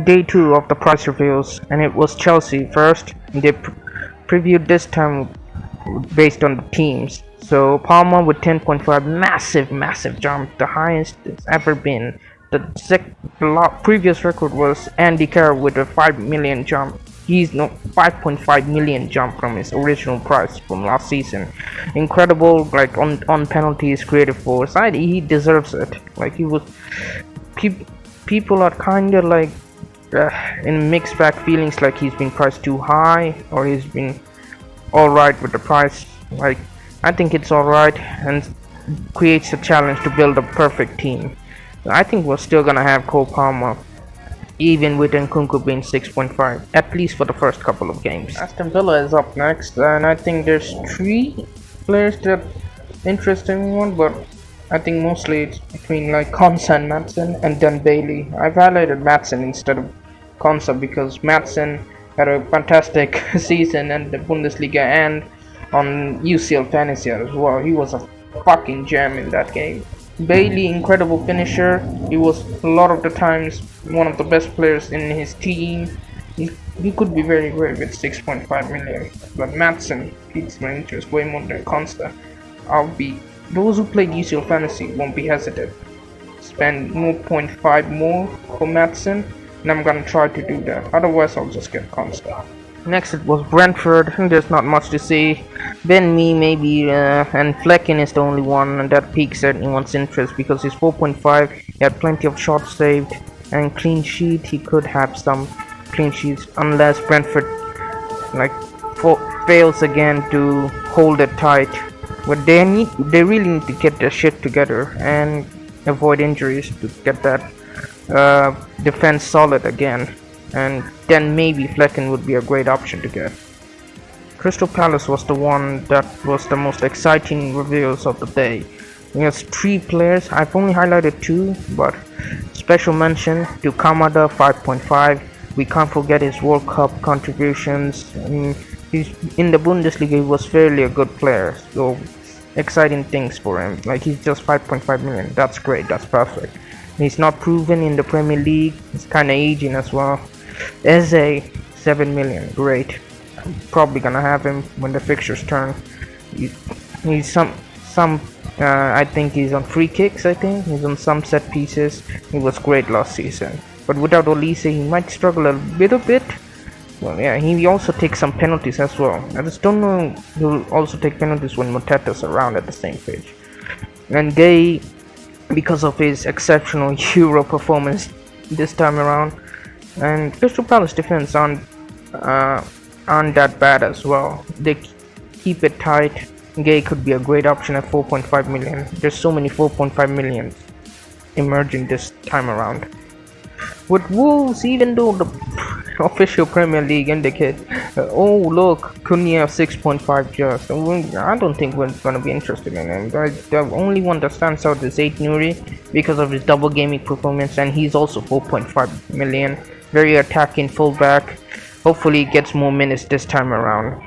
Day 2 of the price reveals, and it was Chelsea first. They previewed this time based on the teams. So Palmer with 10.5, massive jump, the highest it's ever been. The previous record was Andy Carroll with a 5 million jump. He's no 5.5 million jump from his original price from last season. Incredible, like on penalties, creative force. He deserves it. Like he was. People are kind of like in mixed bag feelings, like he's been priced too high or he's been alright with the price. Like I think it's alright and creates a challenge to build a perfect team. I think we're still gonna have Cole Palmer even with Nkunku being 6.5, at least for the first couple of games. Aston Villa is up next, and I think there's 3 players that interest everyone, but I think mostly it's between like Konsa and Madsen and then Bailey. I've highlighted Madsen instead of Konsa because Madsen had a fantastic season in the Bundesliga and on UCL Fantasy as well. He was a fucking gem in that game. Bailey, incredible finisher. He was a lot of the times one of the best players in his team. He could be very great with 6.5 million, but Madsen piques my interest way more than Konsta. Those who played UCL Fantasy won't be hesitant. Spend 0.5 more for Madsen, and I'm gonna try to do that. Otherwise, I'll just get Konsta. Next it was Brentford. There's not much to say. Ben Mee maybe, and Flecken is the only one that piques anyone's interest because he's 4.5. He had plenty of shots saved and clean sheet. He could have some clean sheets unless Brentford like fails again to hold it tight. But they really need to get their shit together and avoid injuries to get that defense solid again. And then maybe Flecken would be a great option to get. Crystal Palace was the one that was the most exciting reveals of the day. He has 3 players. I've only highlighted 2, but special mention to Kamada 5.5. We can't forget his World Cup contributions. He's in the Bundesliga. He was fairly a good player. So exciting things for him. Like he's just 5.5 million. That's great. That's perfect. He's not proven in the Premier League. He's kind of aging as well. Eze 7 million, great. I'm probably gonna have him when the fixtures turn. He's I think he's on free kicks. I think he's on some set pieces. He was great last season, but without Olise, he might struggle a little bit. Well, yeah, he also takes some penalties as well. I just don't know. He'll also take penalties when Moteta's around at the same page. And Gay, because of his exceptional Euro performance this time around. And Crystal Palace defense aren't that bad as well. They keep it tight. Gay could be a great option at 4.5 million. There's so many 4.5 million emerging this time around. With Wolves, even though the official Premier League indicate, oh look, Cunha 6.5 just. I don't think we're gonna be interested in him. The only one that stands out is 8 Nuri because of his double gaming performance, and he's also 4.5 million. Very attacking fullback. Hopefully he gets more minutes this time around.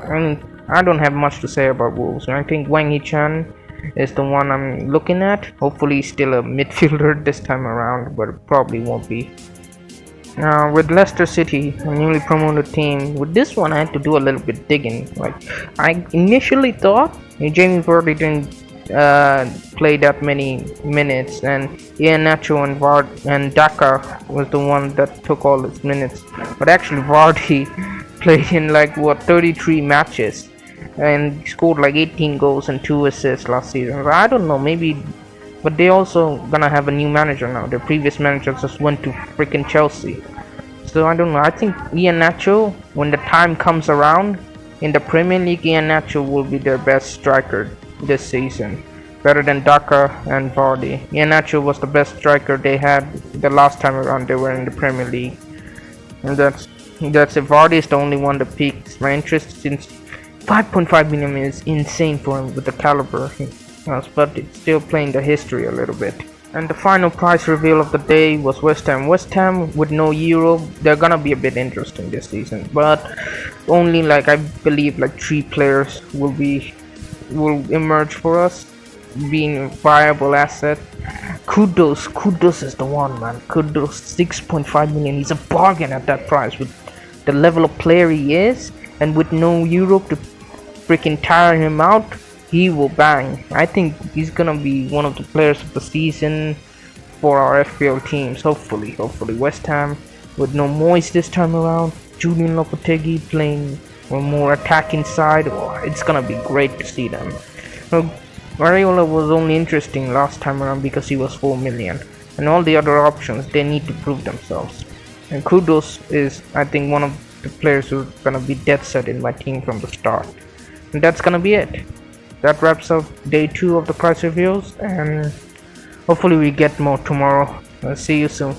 And I don't have much to say about Wolves. I think Wang Hee-chan is the one I'm looking at. Hopefully he's still a midfielder this time around, but it probably won't be. With Leicester City, a newly promoted team, with this one I had to do a little bit digging. Like I initially thought Jamie Vardy didn't play that many minutes, and Iheanacho and Daka was the one that took all his minutes. But actually Vardy played in like 33 matches and scored like 18 goals and 2 assists last season. I don't know, maybe. But they also gonna have a new manager now. Their previous manager just went to freaking Chelsea. So I don't know. I think Iheanacho, when the time comes around in the Premier League, Iheanacho will be their best striker this season, better than Daka and Vardy. Iheanacho was the best striker they had the last time around they were in the Premier League, and that's it. Vardy is the only one that piques my interest, since 5.5 million is insane for him with the caliber he has, but it's still playing the history a little bit. And the final price reveal of the day was West Ham. West Ham with no Euro, they're gonna be a bit interesting this season, but only like I believe like 3 players will emerge for us, being a viable asset. Kudos is the one, man. Kudos 6.5 million. He's a bargain at that price with the level of player he is, and with no Europe to freaking tire him out, he will bang. I think he's gonna be one of the players of the season for our FPL teams. Hopefully West Ham with no Moyes this time around. Julian Lopetegui playing a more attacking side. Oh, it's gonna be great to see them. Areola was only interesting last time around because he was 4 million, and all the other options, they need to prove themselves. And Kudos is, I think, one of the players who's gonna be dead set in my team from the start. And that's gonna be it. That wraps up day 2 of the price reveals, and hopefully we get more tomorrow. I'll see you soon.